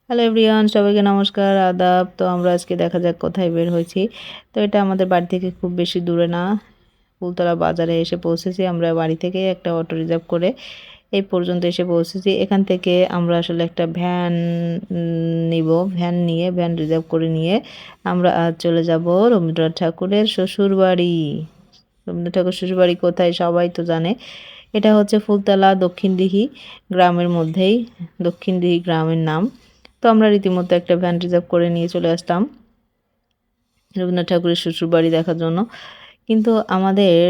Hello everyone, সবাইকে নমস্কার, আদাব। তো আমরা আজকে দেখা যাক কোথায় বের হয়েছি। তো এটা আমাদের বাড়ি থেকে খুব বেশি দূরে না, ফুলতলা বাজারে এসে পৌঁছেছি। আমরা বাড়ি থেকে একটা অটো রিজার্ভ করে এই পর্যন্ত এসে পৌঁছেছি। এখান থেকে আমরা আসলে একটা ভ্যান নিব, ভ্যান রিজার্ভ করে নিয়ে আমরা আজ চলে যাব রবীন্দ্রনাথ ঠাকুরের শ্বশুরবাড়ি। রবীন্দ্রনাথ ঠাকুর শ্বশুরবাড়ি কোথায় সবাই তো জানে। এটা হচ্ছে ফুলতলা দক্ষিণদিঘি গ্রামের মধ্যেই, দক্ষিণদিঘি গ্রামের নাম। তো আমরা রীতিমতো একটা ভ্যান রিজার্ভ করে নিয়ে চলে আসলাম রবীন্দ্রনাথ ঠাকুরের শ্বশুরবাড়ি দেখার জন্য। কিন্তু আমাদের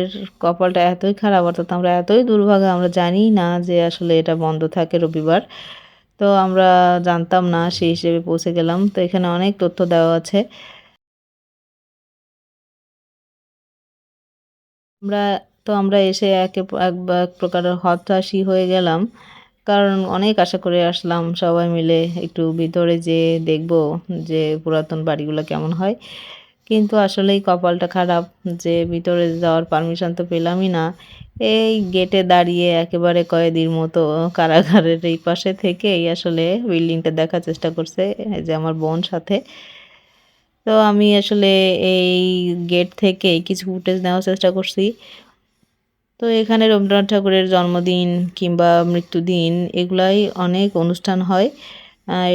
কপালটা এতই খারাপ, অর্থাৎ আমরা এতই দুর্ভাগা, আমরা জানি না যে আসলে এটা বন্ধ থাকে রবিবার। তো আমরা জানতাম না, সেই হিসেবে পৌঁছে গেলাম। তো এখানে অনেক তথ্য দেওয়া আছে। আমরা আমরা এসে এক প্রকার হতাশই হয়ে গেলাম, কারণ অনেক আশা করে আসলাম সবাই মিলে একটু ভিতরে যেয়ে দেখব যে পুরাতন বাড়িগুলো কেমন হয়। কিন্তু আসলেই কপালটা খারাপ যে ভিতরে যাওয়ার পারমিশন তো পেলামই না। এই গেটে দাঁড়িয়ে একেবারে কয়েদির মতো কারাগারের এই পাশে থেকেই আসলে বিল্ডিংটা দেখার চেষ্টা করছে এই যে আমার বোন সাথে। তো আমি আসলে এই গেট থেকে কিছু ফুটেজ নেওয়ার চেষ্টা করছি। তো এখানে রবীন্দ্রনাথ ঠাকুরের জন্মদিন কিংবা মৃত্যুদিন এগুলাই অনেক অনুষ্ঠান হয়।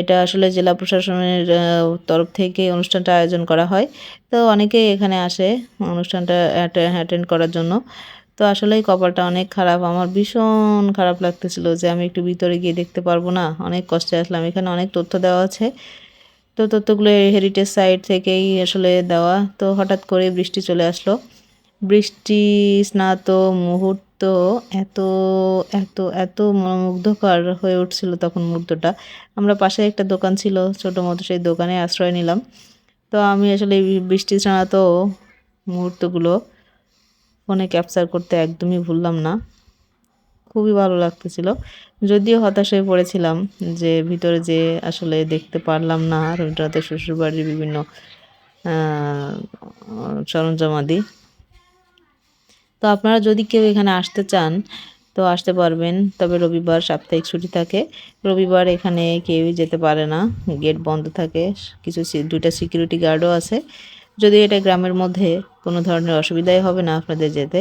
এটা আসলে জেলা প্রশাসনের তরফ থেকে অনুষ্ঠানটা আয়োজন করা হয়। তো অনেকেই এখানে আসে অনুষ্ঠানটা অ্যাটেন্ড করার জন্য। তো আসলেই কপালটা অনেক খারাপ। আমার ভীষণ খারাপ লাগতেছিল যে আমি একটু ভিতরে গিয়ে দেখতে পারবো না। অনেক কষ্টে আসলাম। এখানে অনেক তথ্য দেওয়া আছে। তো তথ্যগুলো হেরিটেজ সাইট থেকেই আসলে দেওয়া। তো হঠাৎ করে বৃষ্টি চলে আসলো। বৃষ্টি স্নাত মুহূর্ত এত এত এত মনোমুগ্ধকর হয়ে উঠছিল তখন মুহূর্তটা। আমরা পাশে একটা দোকান ছিল ছোটো মতো, সেই দোকানে আশ্রয় নিলাম। তো আমি আসলে এই বৃষ্টি স্নাত মুহূর্তগুলো ফোনে ক্যাপচার করতে একদমই ভুললাম না। খুবই ভালো লাগতেছিল, যদিও হতাশ হয়ে পড়েছিলাম যে ভিতরে যে আসলে দেখতে পারলাম না রবীন্দ্রনাথের শ্বশুরবাড়ির বিভিন্ন সরঞ্জামাদি। তো আপনারা যদি কেউ এখানে আসতে চান তো আসতে পারবেন, তবে রবিবার সাপ্তাহিক ছুটি থাকে। রবিবার এখানে কেউই যেতে পারে না, গেট বন্ধ থাকে। কিছু দুইটা সিকিউরিটি গার্ডও আছে। যদি এটা গ্রামের মধ্যে কোনো ধরনের অসুবিধাই হবে না আপনাদের যেতে।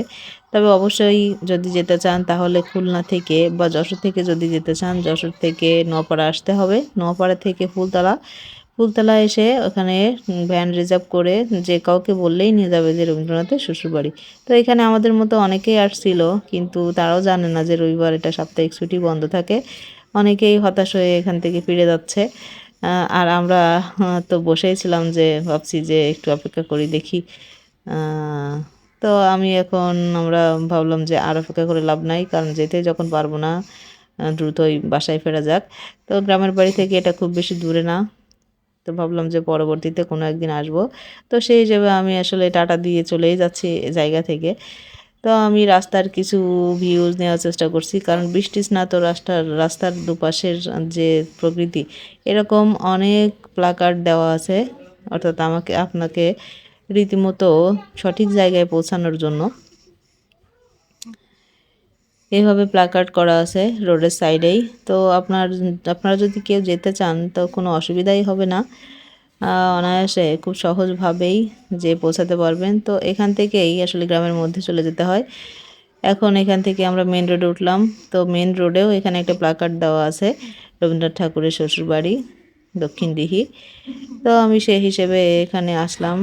তবে অবশ্যই যদি যেতে চান তাহলে খুলনা থেকে বা যশোর থেকে যদি যেতে চান, যশোর থেকে নোয়াপাড়া আসতে হবে। নোয়াপাড়া থেকে ফুলতলা এসে ওখানে ভ্যান রিজার্ভ করে যে কাউকে বললেই নিয়ে যাবে যে রবীন্দ্রনাথের শ্বশুরবাড়ি। তো এখানে আমাদের মতো অনেকেই আসছিল, কিন্তু তারাও জানে না যে রবিবার এটা সাপ্তাহিক ছুটি বন্ধ থাকে। অনেকেই হতাশ হয়ে এখান থেকে ফিরে যাচ্ছে। আর আমরা তো বসেই ছিলাম, যে ভাবছি যে একটু অপেক্ষা করি দেখি। তো আমরা ভাবলাম যে আর অপেক্ষা করে লাভ নাই, কারণ যেতে যখন পারবো না দ্রুতই বাসায় ফেরা যাক। তো গ্রামের বাড়ি থেকে এটা খুব বেশি দূরে না। তো ভাবলাম যে পরবর্তীতে কোনো একদিন আসব। তো সেই হিসেবে আমি আসলে টাটা দিয়ে চলেই যাচ্ছি জায়গা থেকে। তো আমি রাস্তার কিছু ভিউজ নেওয়ার চেষ্টা করছি, কারণ বৃষ্টি স্নাত রাস্তার দুপাশের যে প্রকৃতি, এরকম অনেক প্লাকার্ড দেওয়া আছে, অর্থাৎ আপনাকে রীতিমতো সঠিক জায়গায় পৌঁছানোর জন্য এইভাবে প্লাকার্ড করা আছে রোডের সাইডেই। তো আপনারা যদি কেউ যেতে চান তো কোনো অসুবিধাই হবে না, অনায়াসে খুব সহজভাবেই যে পৌঁছাতে পারবেন। তো এখান থেকেই আসলে গ্রামের মধ্যে চলে যেতে হয়। এখন এখান থেকে আমরা মেন রোডে উঠলাম। তো মেন রোডেও এখানে একটা প্লাকার্ড দেওয়া আছে, রবীন্দ্রনাথ ঠাকুরের শ্বশুরবাড়ি দক্ষিণদিঘি। তো আমি সেই হিসেবে এখানে আসলাম।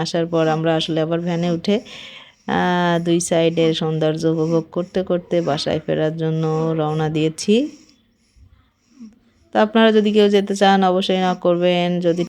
আসার পর আমরা আসলে আবার ভ্যানে উঠে দুই সাইডের সৌন্দর্য উপভোগ করতে করতে বাসায় ফেরার জন্য রওনা দিয়েছি। তো আপনারা যদি কেউ যেতে চান অবশ্যই নক করবেন। যদি